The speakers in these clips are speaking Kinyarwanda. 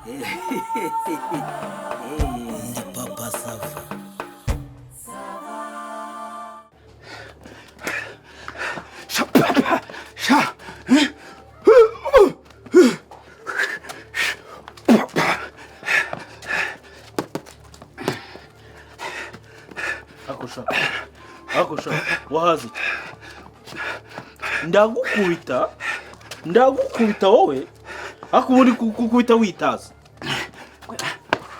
Ndi papa Sava. Akosha wahazi ndagukubita wowe akuburi kukubita witaza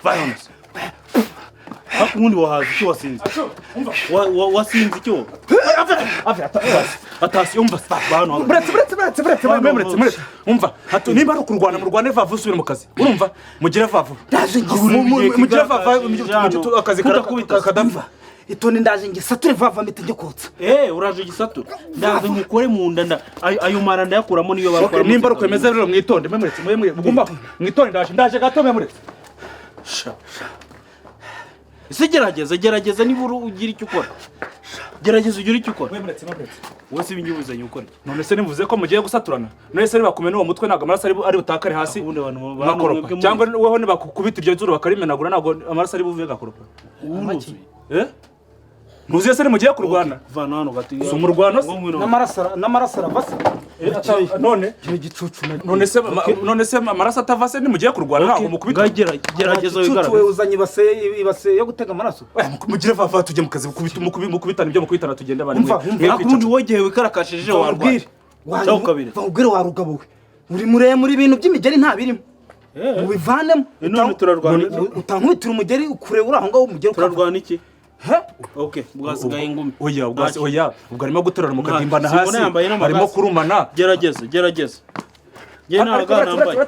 violence akundi wahazi cyo wasinze wasinze cyo atasi umva bano Bretse umva hato nimba ari kurwana mu Rwanda vavu usubire mu kazi urumva mugire vavu mugire vavu akazi kadamva Itoni ndaje ngisature vava mite njye kotsa. Uraje gisature ndaze mukore mu nda ayo mara ndayakuramo niyo bakora nimba rukwemeza rero mwitonde memuretse mugomba mwitonde ndaje gato memuretse gerageza niba ugira icyo ukora gerageza ugira icyo ukora memuretse wese binyubuzanye ukora none se nivuze ko mugiye gusaturana none se bakumena uwo mutwe naga amaraso ari butakare hasi bakoropa cyangwa weho nibakukubita iryo zuru bakarimenagura nago amaraso ari buvuye gakoropa Nuziye se mugiye kurwana vana hano gati so murwano n'amaraso aravase none gicucu none se amaraso atavase ni mugiye kurwana ntago mukubita gerageza wigaragaza we uzanye ibase yo gutega amaraso mugire vava tujye mu kazi mukubitana ibyo mukubitana tugenda bari akundi wogewe wikarakashije warwira ubwire warugabo we uri muri ibintu by'imigeri nta birimo ubivanemo none turarwana utankubitira umugeri ukure uri aho ngaho umugeri turarwana iki Okay, bwasigaye ingumi. Oya, ubwo arimo guterura mu kadimbana hasi. Arimo kurumana. Gerageza. Ye ntaga nambaye.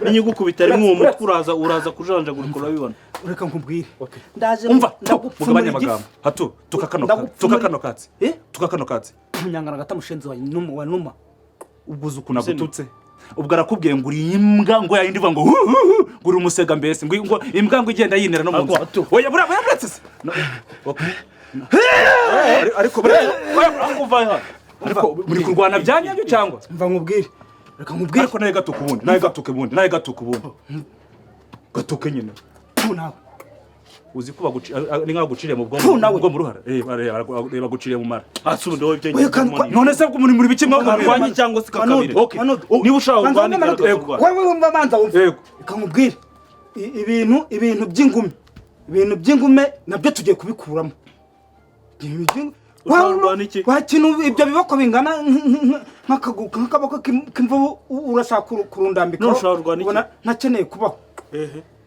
Ninyugukubita rimwe mu mutwe uraza kujanjagurika urabibona. Ureka nkubwire. Ndaje ndagupfumura amagambo. Hato tukakano katsi. Tukakano katsi. Munyangana gatamushenzi wa numa. Ubuze ukunagututse. Ubwo arakubwiye ngo uri imbwa ngo yayindi vuga ngo nguri umusega mbese ngo imbwa ngo igenda yinera no mu nzu. Oya buretse se. Ariko muri kurwana byanyabyo cyangwa mva nkubwire reka nkubwire ariko naye gatuke bundi gatuke nyine nawe uzi ko ni nka guciriye mu bwo mu ruhara baguciriye mu mara asubundi wowe byo none se muri bikimwe barwanye cyangwa se kakabiri niba ushaka kurwana wewe umva manza wumva reka nkubwire ibintu by'ingume nabyo tugiye kubikuramo wakintu ibyo biboko bingana nk'akaboko k'imvubu urashaka kurundambika ubona ntakeneye kubaho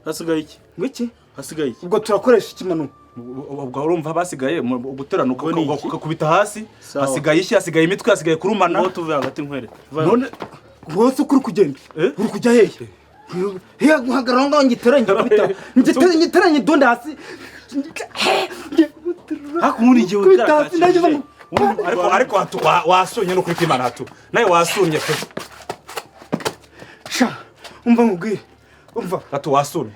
hasigaye iki ngiki hasigaye iki ubwo turakoresha ikimanu ubwo urumva basigaye guterana ukakubita hasi hasigaye imitwe hasigaye kurumana aho tuvuye hagati nkwere none wose kuri kugenda uri kujya hehe guhagarara ngaho ngiteranye donde hasi hakumuri igihe utarakashije ariko wasunye no kuri kimana hatu naye wasunye pe sha umva nkubwire umva hatu wasunye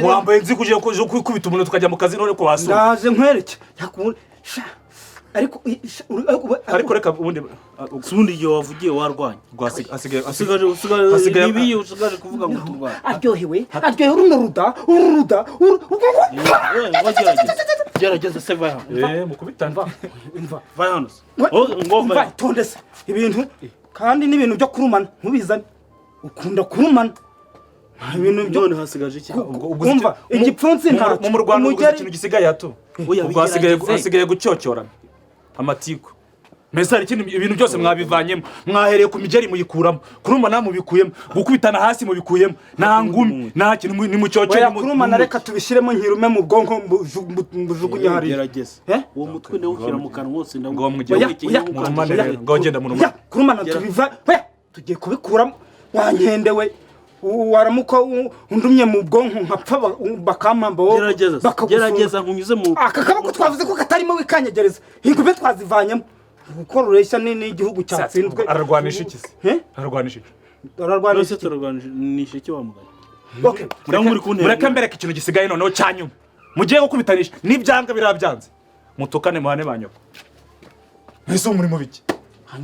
wambaye nzi kuje kubita umuntu tukajya mu kazi none ko wasunye ndaje nkwereke hakumuri sha ariko reka ubundi sundi igihe wavugiye warwanye hasigaye nibiye usigaje kuvuga ngo turwanye aryohewe ururuda gerageza se vayo mukubitana vayo ngo tondese ibintu kandi n'ibintu byo kurumana nkubizane ukunda kurumana ibintu byo none hasigaje iki umva igipfunsi nta mu Rwanda ikintu gisigaye hato ubwo hasigaye gucyocyorana amatiku mesa ibintu byose mwabivanyemo mwahereye ku mijeri muyikuramo kurumana mubikuyemo gukubitana hasi mubikuyemo nta ngumi nta kintu ni mucyocyora kurumana reka tubishiremo nkirume mu bwonko mbujugunya hari gerageza uwo mutwe nde ukira mu kanwa wose ngo ngo ngenda mu rumana kurumana tubiva tugiye kubikuramo wanyendewe waramuko undumye mu bwonko nkapfa bakamamba wo gerageza nkunyuze mu akakabako twavuze ko katarimo wikanyegereza ingube twazivanyemo gukoresha n'igihugu cyatsinzwe ararwanisha iki se ararwanisha iki wamugana okay mureke mbere ikintu gisigaye noneho cyanyuma mugiye gukubitanisha n'ibyanga birabyanze mutukane muhane banyoko ese muri mu biki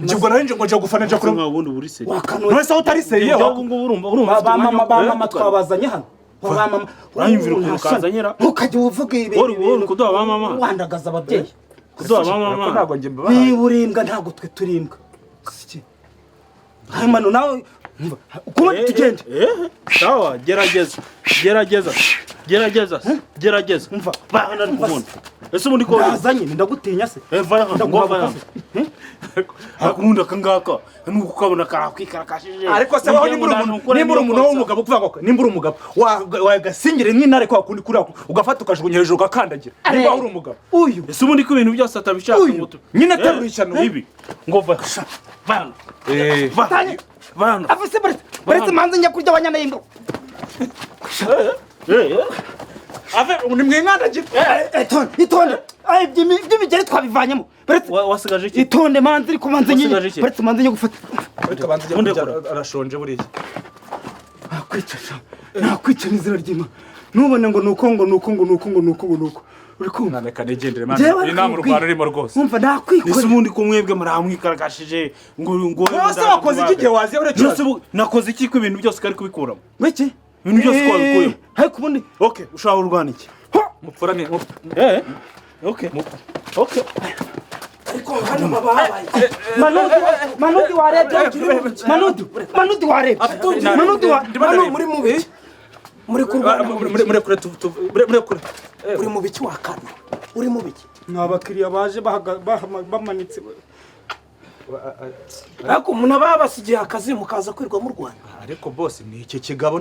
njye ubwo narinje ngo nje gufana nje kuri nka ubundi buri seri wakanuye none se utari seriye ubu ngubu urumva ba mama twabazanye hano ba mama uranyumvira ukuntu kazanyira ntukajye uvuga uri kuduha ba mama wandagaza ababyeyi kuduha ba mama ntabwo njye mbabaye niba urimbwa ntabwo twe turimbwa hano nawe kuba tugende sawa gerageza umva bana ari kubona ese ubundi ko nazanye ndagutinya se ndaguha akunda kangaka nuko ukabona karakashije ariko se waho nimbura umuntu w'umugabo ukuvuga ngo nimbura umugabo wagasingire nk'intare kwa kundi kuri ugafata ukajugunya hejuru ugakandagira ariko aho uri umugabo uyu ese ubundi ko ibintu byose atabishaka muto nyine aterura ishyano ibi ngo bana bana afise baretse manze njya kurya abanyana y'imbo ave ni mwenkandagira itonde by'imigeri twabivanyemo wasigaje iki itonde manze ariko manze nyine baretse manze njya gufata ariko banze njya kurya arashonje buriya nakwica n'izina ry'Imana nubone ngo nuko uri kumva neka nigendere manje inama urwara rurimo rwose umva nakwikora ese ubundi ko mwebwe muramwikaragashije ngo wose wakoze iki gihe waziye uretse nakoze iki ko ibintu byose kari kubikuramo weke ibintu byose ko wabikuyemo ariko ubundi okay ushaka urwana iki mupfurane okay ariko hano babaye manudi warebye muri mubi muri kurwana muri kure uri mu biki wakana uri mu biki n'abakiriya baje bamanitse ariko umuntu babasigiye akazi mukaza kwirwa mu Rwanda ariko boss ni iki kigabo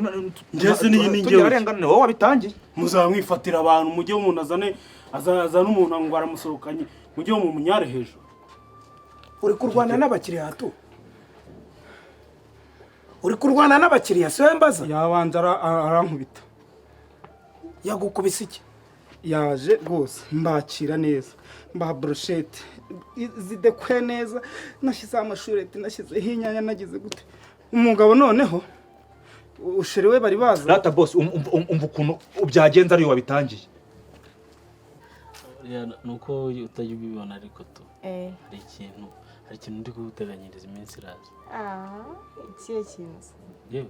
ngeze ni ngewe wowe wabitangiye muzamwifatira abantu mujye umuntu azana umuntu ngo aramusorokanye mujye mu munyare hejuru uri kurwana n'abakiriya hato uri kurwana n'abakiriya se wembaza yabanza arankubita yagukubise iki yaje rwose mbakira neza mbaha brochette zidekwe neza nashyize amashureti nashyizeho inyanya nagize gute umugabo noneho ushiriwe bari baza rata boss umva ukuntu byagenze ari wabitangiye nuko utajya ubibona ariko to hari ikintu ndi kuguteganyiriza iminsi iraza ikihe kintu yewe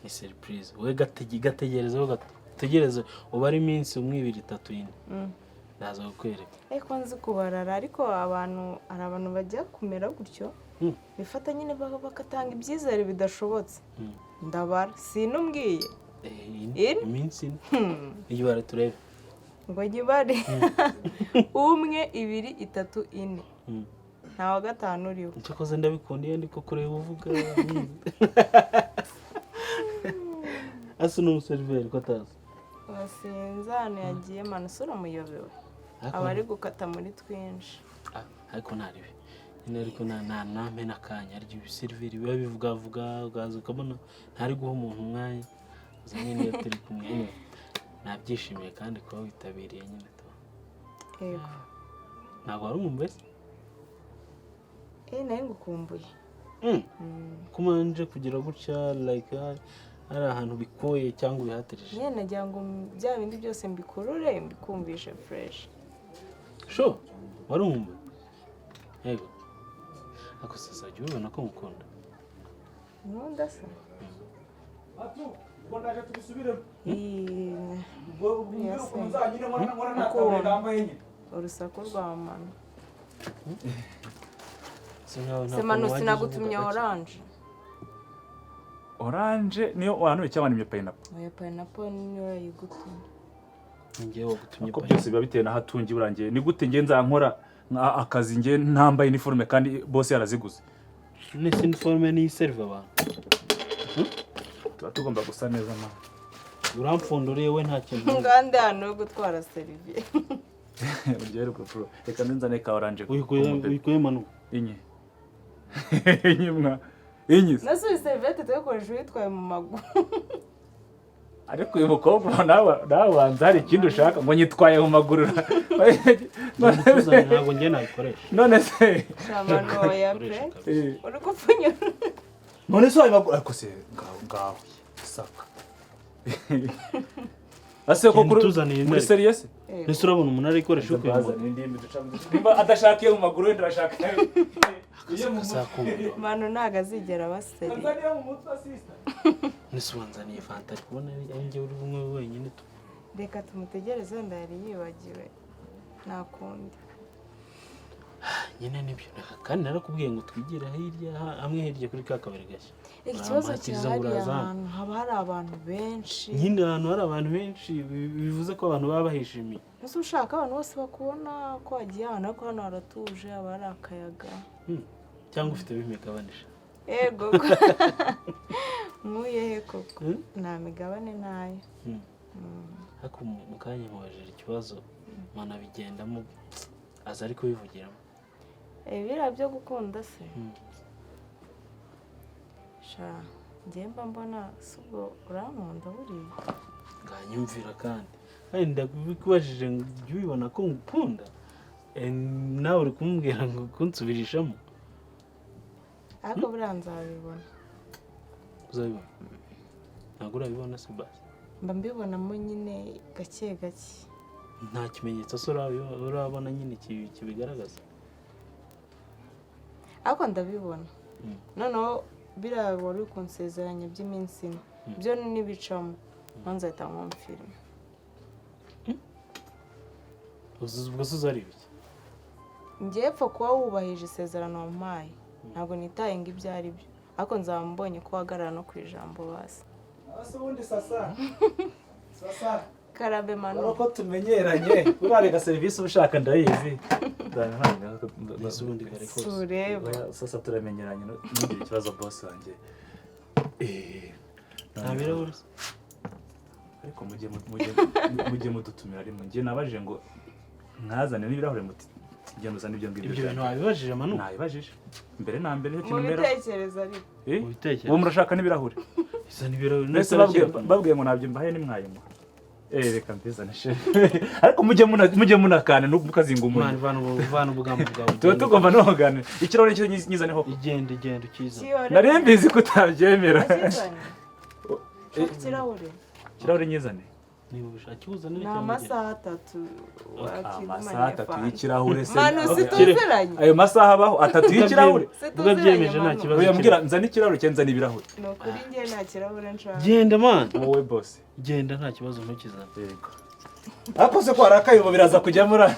ni surprise we gategerezeho tegereze ubare iminsi 1 2 3 4 ndaza kukwereka ariko nzi kubarara ariko hari abantu bajya kumera gutyo bifata nyine bakatanga ibyizere bidashobotse ndabara sinumbwiye iminsi iyo bare turebe ngo gibare 1 2 3 4 nta wa gatanu uriho icyo koze ndabikundiye ndiko kureba uvuga asa n'umuseriveri ko atazi wasinze hano yagiye manusura muyobewe abari gukata muri twinshi ariko naribe nyine ariko nampe n'akanya arya ibiseriveri biba bivuga ugaza ukabona ntari guha umuntu umwanya uzanye niyo turi kumwe nabyishimiye kandi kuba witabiriye nyine yego ntabwo wari umwumvise nari ngukumbuye kumanje kugira gutya like hari ahantu bikoye cyangwa bihatirije nyine nagira ngo bya bindi byose mbikurure mbikumvishe fresh sure warumva yego ako sasa jya ubona ko mukunda nkunda se ubwo ndaje tubisubire urusaku rwa mama semano sinagutumye oranje niyo wanuye cyangwa nimye pineapple oya pineapple niyo yigutumye ngewe wagutumye ko byose biba bitewe n'ahatungi burangiye ni gute nge nzankora akazi nge ntambaye uniforme kandi boss yaraziguze nese uniforme ni serve abantu tuba tugomba gusa neza ma urampfunduriye we nta kintu ngande hano yo gutwara service urugero pro reka nzane ka oranje uyikuye manu inye inyimwa inyize nasuye serviette tuyakoresha uyitwaye mu maguru ariko uyu mukobwa nawe wanza hari ikindi ushaka ngo nyitwaye mu maguru ntabwo njye nabikoresha none se shamano ya pe uri gupfunyura none se wayo maguru ariko se ngaho saka ase ko Tuzaniye muri intare. serious Ese urabona umuntu arikoresha uko nimba adashaka iyo mu maguru wenda arashaka akasakumva. manu ntabwo azigera baseri Tanzania mu mutwe sister Nese wanzaniye fanta ari kubona ari njye uri bumwe wenyine tu. reka tumutegereze wenda yari yibagiwe nta kundi Nyine nibyo kandi narakubwiye ngo twigire hirya hamwe hirya kuri ka kabari gashya. ikibazo kirahari ahantu haba hari abantu benshi Nyine ahantu hari abantu benshi bivuze ko abantu baba bahishimiye. ese ushaka abantu bose bakubona ko wagiye ahantu ariko hano haratuje haba hari akayaga Cyangwa ufite bimikabanisha. yego nkuye he koko nta migabane nayo Ariko mu kanya mubajije ikibazo mana bigendamo aza ariko bivugiramo. biriya byo gukunda se sha njye mba mbona si ubwo urankunda buriya Nganyumvira kandi ndabikubajije ngo ujye ubibona ko ngukunda nawe uri kumubwira ngo kunsubirishamo. ariko buriya nzabibona Uzabibona ntabwo urabibona se basi mba mbibonamo nyine gake gake nta kimenyetso se urabona nyine kibigaragaza. ariko ndabibona noneho biriya wari uri kunsezeranya by'iminsi ine byo n'ibicamo nzahita nkumfirima ubwo se uzari ibiki ngiye pfa kuba wubahije isezerano wampaye ntabwo nitaye ngo ibyo ari byo ariko nzaba mbonye ko uhagarara no ku ijambo basi ase ubundi sasa karabe manu uko tumenyeranye urarega serivisi ushaka ndayizi mbese ubundi kare kose tureba sasa turamenyeranye n'ugira ikibazo boss wanjye nta birahuri se ariko mujye mudutumira rimwe njye nabajije ngo mwazane n'ibirahure muti genda uzane ibyo ngibyo ibyo bintu wabibajije manu nabibajije mbere na mbere mu kintu mbere bitekerezo ariko mu bitekerezo uwo murashaka n'ibirahure izana ibirahuri mbese babwiye ngo nabyo mbahaye nimwayimuha reka mbizane she ariko mujye munakane ntukazinga umuntu vana ubugambo bwawe tuba tugomba no kuganira ikirahure cyo nyizaneho igenda ukiza nari mbizi ko utabyemera ikirahure ikirahure nyizane niba ushaka uzane ni amasaha 3 amasaha 3 y'ikirahure se manu situzeranye ayo masaha abaho 3 y'ikirahure ubwo byemeje nta kibazo oya mbwira nzana ikirahure cyo nzana ibirahure ni ukuri njye nta kirahure nshaka genda man wowe boss genda nta kibazo ntukizane yego akoze ko arakaye ubu biraza kujya muri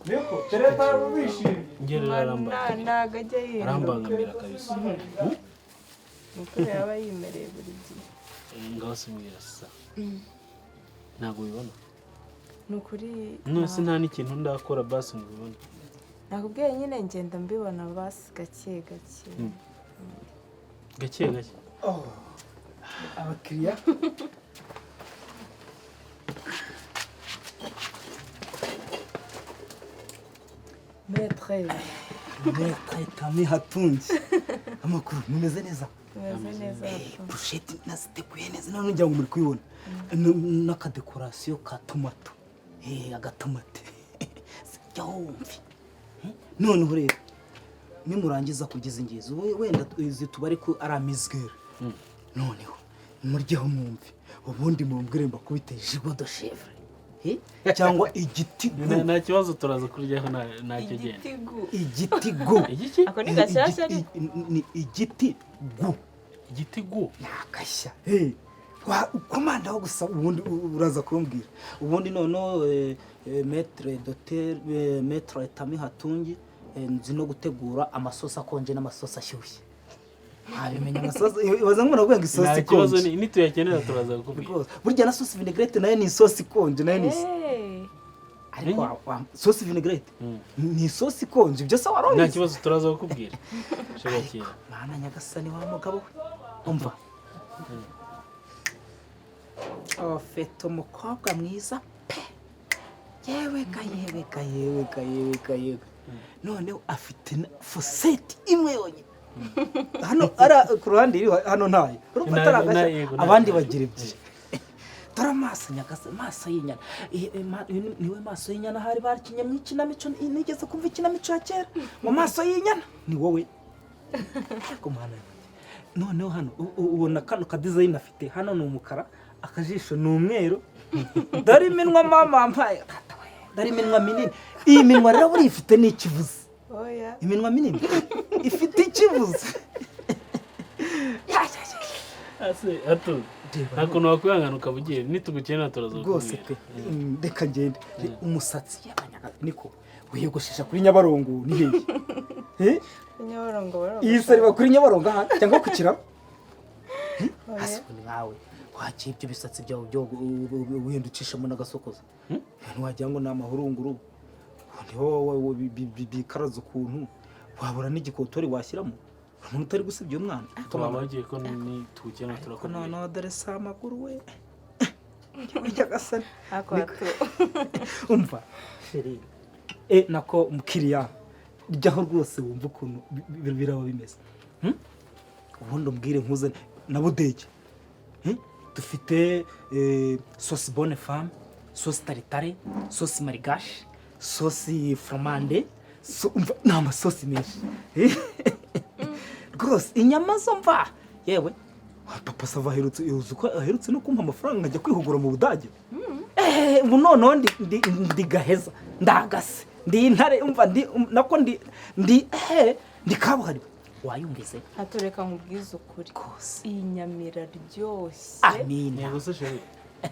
niko tereta bishimye ngera aramba ntago ajya yihinduka arambangamira kabisa nuko yaba yimereye buri gihe ngaho simbwira sasa ntabwo ubibona ni ukuri nose nta n'ikintu ndakora basi ngo ubibone nakubwiye nyine ngenda mbibona basi gake gake gake gake abakiriya metre Tami hatungi amakuru mumeze neza tumeze neza busheti naziteguye neza none ngira ngo muri kubibona n'akadekorasiyo ka tomato agatomate sijya wumvi noneho rero nimurangiza kugeza ingizi wenda zitubare ko ari amizgere noneho muryeho mwumve ubundi mumbwire mbakubite jigo de chevre cyangwa igiti nta kibazo turaza kuryaho ntacyo genda igiti gu igiki ako ni gashyashya ni igiti gu igiti gu nakashya ukomandaho gusa ubundi uraza kurumbwira ubundi noneho maître docteur maître Tami Hatungi nzi no gutegura amasosi akonje n'amasosi ashyushye abimenya amasosi ibaza nk'umuntu avuga ngo isosi ikonje ikonje nituyakenera turaza kukubwira burya na sauce vinaigrette nayo ni isosi ikonje nayo ni ariko sauce vinaigrette ni isosi ikonje ibyo se waronse nta kibazo turaza kukubwira shobokera mana nyagasani wa mugabo we umva ofete umukobwa mwiza pe yewe yewe noneho afite foseti imwe yonyine hano ara ku ruhande iri hano ntayo urumva taragashya abandi bagira ebyiri dore amaso nyagasa maso y'inyana niwe maso y'inyana hari barikinye mu ikinamico nigeze kumva ikinamico ya kera mu maso y'inyana ni wowe ariko mana noneho hano ubona kano ka design afite hano ni umukara akajisho ni umweru dore iminwa mama mpaye dore iminwa minini iyi minwa rero buriya ifite n'ikivuze oya iminwa minini ifite ikivuze ase hato nta kuntu wakwihangana ukaba ugiye nitugukenera turaza rwose pe reka ngende umusatsi y'abanyaga niko wiyogoshesha kuri Nyabarongo ni hehe Nyabarongo iyi sari bakuri Nyabarongo aha cyangwa ku kiraro hasoni nkawe wakiye ibyo bisatsi byawe byo wihindukishamo n'agasokoza ntiwagira ngo ni amahurunguru niho bikaraza ukuntu wabura n'igikotori washyiramo umuntu utari gusibya umwana tubabagiye ko nitugukenera turakubwira noneho dore si amaguru we ujya gasana umva sheri nako umukiriya ryaho rwose wumva ukuntu biraba bimeze ubundi umbwire nkuzane na budege dufite sosi bone femme sosi taritare sosi marigashi sosi flamande ni amasosi menshi rwose inyama zo mva yewe papa sava aherutse no kumpa amafaranga nkajya kwihugura mu Budage ubu noneho ndi gaheza ndagase ndi intare umva nako ndi kabuhariwe wayumvise hatoreka nkubwiza ukuri iyi nyama iraryoshye amina yego se sheri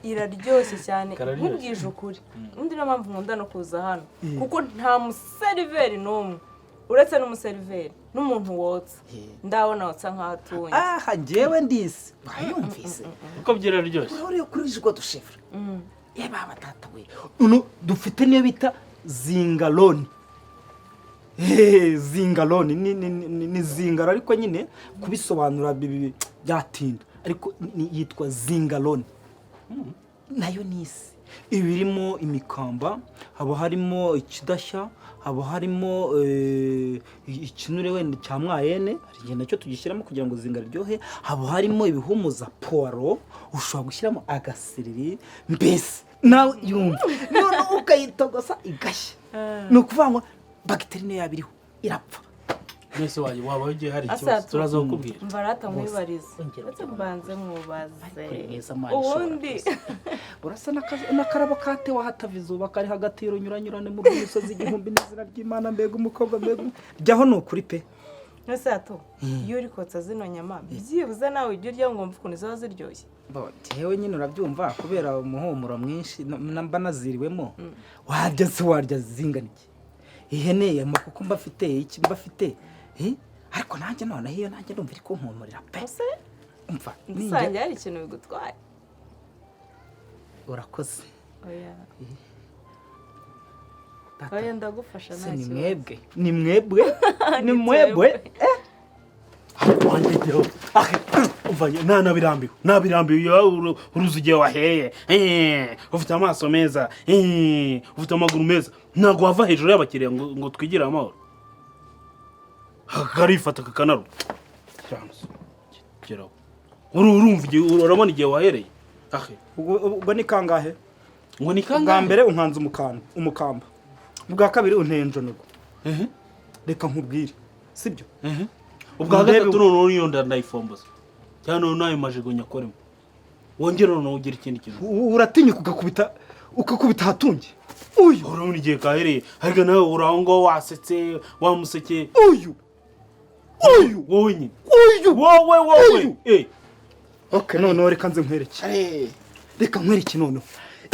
iraryoshye cyane nkubwije ukuri undi niyo mpamvu nkunda no kuza hano kuko nta museriveri n'umwe uretse n'umuseriveri n'umuntu wotsa ndabona wotsa nk'aho atuye aha njyewe ndisi wayumvise uko byiraryoshye uriya kuri jigo dushefura yeba batata we uno dufite niyo bita zingaloni zingaloni ni zingaro ariko nyine kubisobanura byatinda ariko yitwa zingaloni nayo nisi ibirimo imikamba haba harimo ikidashya haba harimo ikinure wenda cya mwayene hari igihe nacyo tugishyiramo kugira ngo zingaryohe haba harimo ibihumuza puwaro ushobora gushyiramo agasereri mbese nawe yumva noneho ukayitogosa igashya ni ukuvuga ngo bagiteri niyo yaba iriho irapfa mwese waba ugiye hari ikibazo turaza kukubwira mbarata mwibarize ndetse mbanze mwubaze ubundi urasa n'akarabo katewe ahatava izuba kari hagati y'urunyuranyurane mu misozi igihumbi n'izina ry'Imana mbega umukobwa mbega jyaho ni ukuri pe mwese hato iyo uri kotsa zino nyama byibuze nawe ujya urya ngo wumve ukuntu ziba ziryoshye jewe nyine urabyumva kubera umuhumuro mwinshi mba naziriwemo warya se warya zingana iki ihene amakoko mba afite iki mba afite ariko nanjye noneho iyo nanjye ndumva iri kumpumurira pe umva nsange hari ikintu bigutwaye urakoze oya ndagufasha nta kibazo ni mwebwe wandegero umva nabirambiwe uruzigiye waheye ufite amaso meza ufite amaguru meza ntabwo wava hejuru y'abakiriya ngo twigire amahoro karifata kakanaru urumva urabona igihe wahereye ubwo ni kangahe ngo ni kangahe bwa mbere unkanze umukamba ubwa kabiri untenjonego reka nkubwire sibyo ubwa gatatu noneho uriyo ndayifomboza cyane nayo majigo nyakoremo wongera noneho ugira ikindi kintu uratinyuka ukakubita hatunge uyu urabona igihe kahereye ariko nawe uraho ngo wasetse wamuseke uyu wowe nyine wowe okay noneho reka nze nkwereke noneho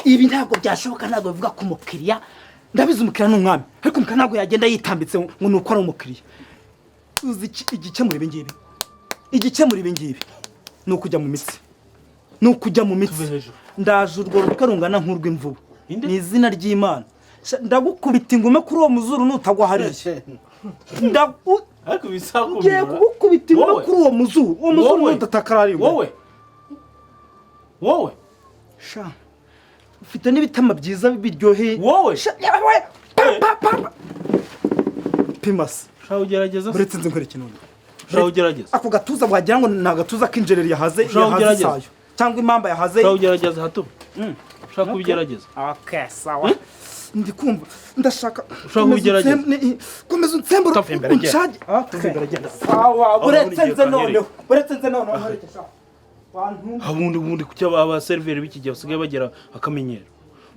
ibi ntabwo byashoboka ntabwo bivuga ko umukiriya ndabizi umukiriya ni umwami ariko umukiriya ntabwo yagenda yitambitse ngo ni uko ari umukiriya uzi igikemura ibi ngibi ni ukujya mu mitsi ndaje urwo rutwe rungana nk'urw'imvubu ni izina ry'Imana ndagukubita ingome kuri uwo muzuru nutagwa hariya ariko bisakubira ngiye kugukubita ingome kuri uwo muzuru nutatakara wowe sha ufite n'ibitama byiza biryoheye wowe pimasi shaho ugerageza uretse nze nkwereke none shaho ugerageza ako gatuza wagira ngo ni agatuza k'injereri yahaze isayo cyangwa impamba yahaze shaho ugerageza hato ushaka kubigerageza okay sawa ndi kumva ndashaka ushaka kubigerageza komeza unsembura unshage imbere genda sawa uretse nze noneho uretse nze noneho ubundi kuki abaseriveri b'iki gihe basigaye bagera akamenyero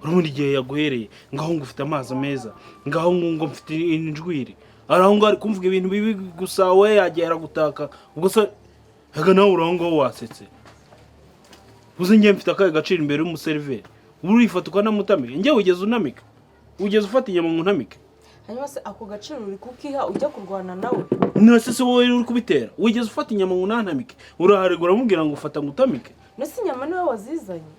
urabona igihe yaguhereye ngaho ngo ufite amazi meza ngaho ngo mfite injwiri araho ngo ari kumvuga ibintu bibi gusa we yagiye aragutaka ubwo se haga nawe uraho ngaho wasetse uzi njye mfite akahe gaciro imbere y'umuseriveri urifata ukanamutamika njye wigeze unamika ugeze ufata inyama ngo unamike hanyuma se ako gaciro uri kukiha ujya kurwana nawe nase se wowe uri kubitera wigeze ufata inyama ngo unantamike uraharegura uramubwira ngo ufata ngo utamike nese inyama niwe wazizanye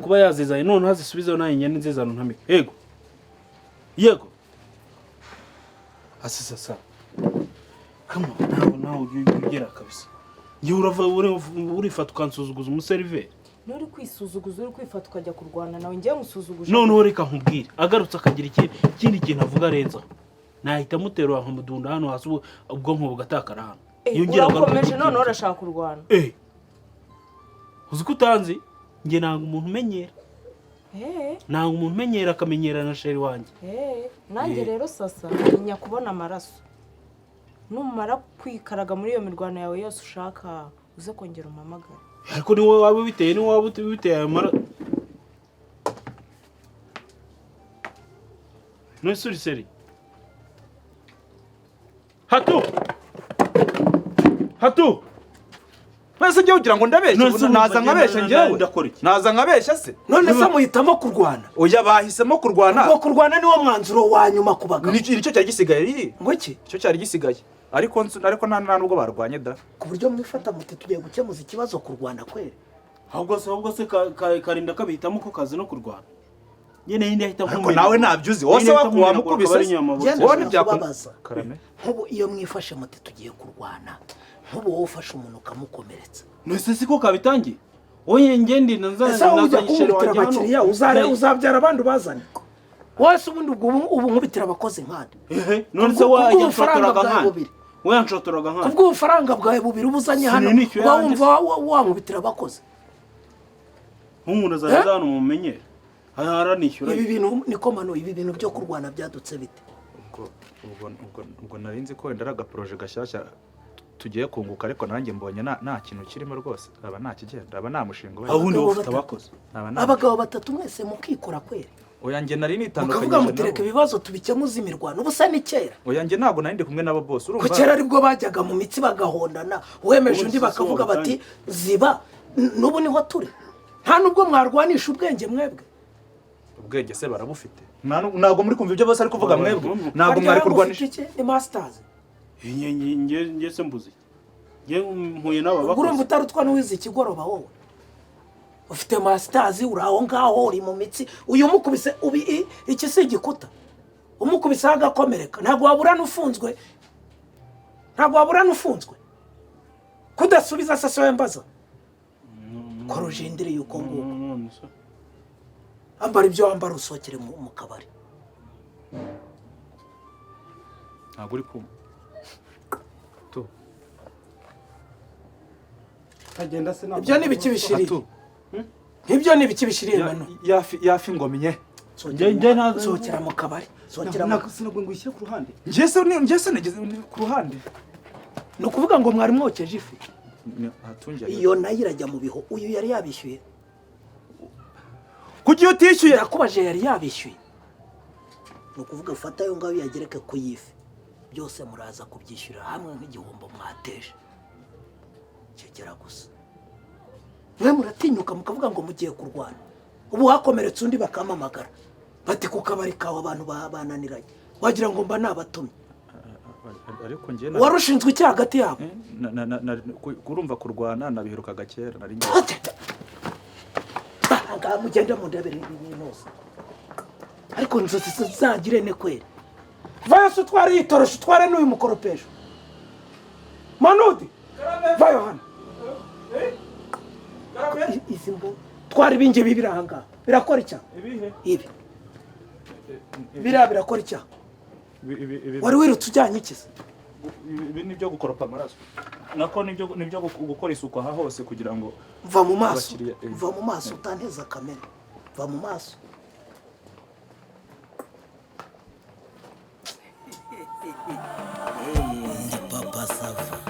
kuba yazizanye none hazisubizeho nayo inyana nziza ntamike yego asisa sa kama nawe ugera kabisa njye urava urifata ukansuzuguza umuseriveri nturi kwisuzuguza uri kwifata ukajya kurwana nawe njye ngusuzuguje noneho reka nkubwire agarutse akagira ikindi kintu avuga arenzaho nahita muterura nkamudunda hano hasi ubwonko bugatakara hano urakomeje noneho urashaka kurwana uzi ko utanzi njye ntabwo umuntu umenyera ntabwo umuntu umenyera akamenyera na sheri wanjye nanjye rero sasa ntinya kubona amaraso numara kwikaraga muri iyo mirwano yawe yose ushaka uze kongera umamagara ariko ni wowe waba ubiteye ni wowe waba ubiteye ayo maraso none uri seri hatu mwese njyewe ugira ngo ndabeshye naza nkabeshya njyewe naza nkabeshya se none se muhitamo kurwana oya bahisemo kurwana ubwo kurwana niwo mwanzuro wa nyuma ku bagabo nicyo cyari gisigaye riri ngo iki icyo cyari gisigaye ariko nta nubwo barwanye da ku buryo mwifata muti tugiye gukemuza ikibazo kurwana kwere ahubwo se karinda kabihitamo ko kazi no kurwana nyene hindi ahita ariko nawe nabyuzi wose wamukubise wowe byakubabaza nk'ubu iyo mwifashe muti tugiye kurwana nk'ubu wowe ufashe umuntu ukamukomeretsa nese siko kabitangiye oye ngende nazanyishero wanjye uzabyara abandi ubazane wese ubundi ubu nkubitira abakozi nkande none se wajya nshotoraga nkande wanshotoraga nkande kubwo ubufaranga bwawe bubiri ubuzanye hano wumva wankubitira abakozi nk'umuntu azaza hano mumenyere haranishyura ibi bintu niko mano ibi bintu byo kurwana byadutse bite ubwo narinzi ko wenda ari agaproje gashyashya tugiye kunguka ariko nanjye mbonye nta kintu kirimo rwose aba nta kigenda aba nta mushinga we abundi bafite abakozi abagabo batatu mwese mukikora kwere oya njye nari nitandukanye mukavuga mutereka ibibazo tubikemuza imirwano ubusa ni kera oya njye ntabwo nari ndi kumwe n'abo bose urumva ko kera aribwo bajyaga mu mitsi bagahondana wemeje undi bakavuga bati ziba n'ubu niho turi nta nubwo mwarwanisha ubwenge mwebwe ubwenge se barabufite ntabwo muri kumva ibyo bose ari kuvuga mwebwe ntabwo mwari kurwanisha ni masters njye se mbuzi njye mpuye n'aba bakozi urumva utarutwa n'uwize ikigoroba wowe ufite masters uraho ngaho uri mu mitsi uyu mukubise ubi iki si igikuta umukubise agakomereka ntabwo waburana ufunzwe kudasubiza se sowe mbaza korujindiri yuko nguko ambara ibyo wambara usokere mu kabari ntabwo uri kumva agenda se ibyo ni ibiki bishirira ibyo ni ibiki bishirira mano yafi ngomye sokera mu kabari sokera mu sinagwe ngo ishyire ku ruhande njye se nageze ku ruhande no kuvuga ngo mwari mwokeje ifi hatungiye iyo nayo irajya mu biho uyu yari yabishyuye kugiye utishyuye nakubaje yari yabishyuye no kuvuga fata yo ngaho yagereke ku yifi byose muraza kubyishyura hamwe nk'igihombo mwateje cyegera gusa mwe muratinyuka mukavuga ngo mugiye kurwana ubu hakomeretse undi bakamamagara bati ku kabari kawe abantu bananiranye wagira ngo mba nabatumye ariko njye warushinzwe iki hagati yabo kurumva kurwana nabiherukaga kera nari ngaha mugende mundebere ibintu hose ariko inzozi zagire ne kwera vayo se utware yitorosha utware n'uyu mukoropesho manudi vayo hano izi mbo twara ibingi bibiri aha ngaha birakora icyaha ibi biriya birakora icyaha wari wirutse ujyanye ikiza ibi ni byo gukoropa amaraso nako ni byo gukora isuku aha hose kugira ngo va mu maso utanteza kamera va mu maso papa sava